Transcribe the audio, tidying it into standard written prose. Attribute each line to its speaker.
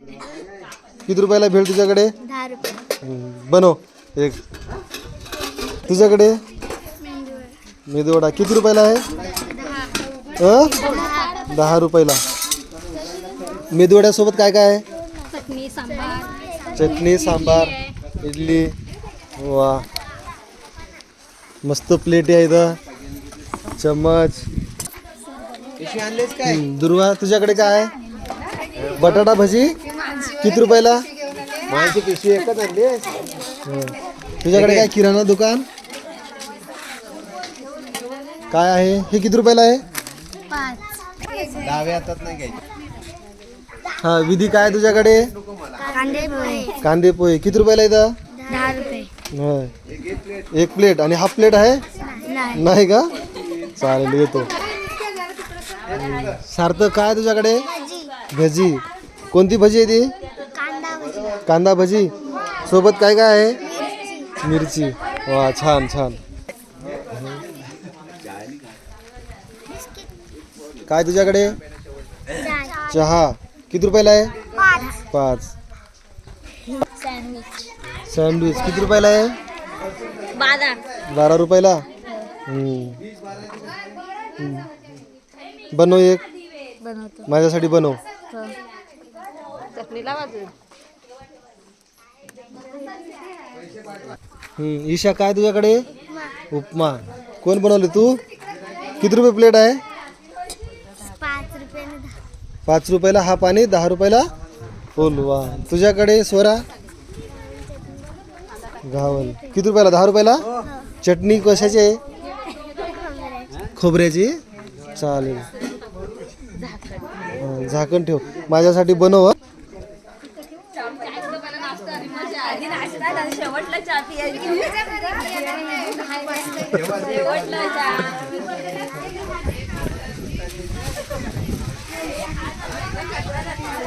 Speaker 1: किती रुपयाला भेळ तुझ्याकडे?
Speaker 2: 10 रुपये.
Speaker 1: बनव एक. तुझ्याकडे मेदूवडा किती रुपयाला आहे? 10 रुपयाला. मेदूवड्यासोबत काय काय आहे? चटणी सांबार इडली. वा मस्त प्लेट आहे इथं. चम्मच. दुर्वा तुझ्याकडे काय आहे? बटाटा भजी किती रुपयाला? माझी पिशवी एकच आणली. तुझ्याकडे काय किराणा दुकान काय आहे? हे किती रुपयाला आहे?
Speaker 2: 5.
Speaker 3: डाव्या हातात नाही घ्यायची.
Speaker 1: हा विधी काय तुझ्याकडे?
Speaker 2: कांदे पोहे.
Speaker 1: कांदे पोहे किती रुपयाला इथं?
Speaker 2: 10 रुपये.
Speaker 1: होय. एक प्लेट आणि हाफ प्लेट आहे?
Speaker 2: नाही.
Speaker 1: नाही का? चालेल येतो. सार्थक काय तुझ्याकडे? भजी कोणती भजी आहे ती?
Speaker 2: कांदा भजी.
Speaker 1: कांदा भजी सोबत काय काय आहे? मिरची. वा छान छान. काय तुझ्याकडे? चहा किती रुपयाला आहे? 5. सँडविच किती रुपयाला आहे? 12 रुपयाला. बनव एक.
Speaker 2: बनवतो.
Speaker 1: माझ्यासाठी बनव. ईशा काय तुझ्याकडे? उपमा कोण बनवले तू? किती रुपये प्लेट आहे?
Speaker 2: 5 रुपये.
Speaker 1: 5 रुपयाला हा पाणी 10 रुपयाला फुल. वा तुझ्याकडे स्वरा? घावल किती रुपयाला? 10 रुपयाला. चटणी कशाची आहे? खोबऱ्याची. चालेल. झाकण ठेव माझ्यासाठी बनव.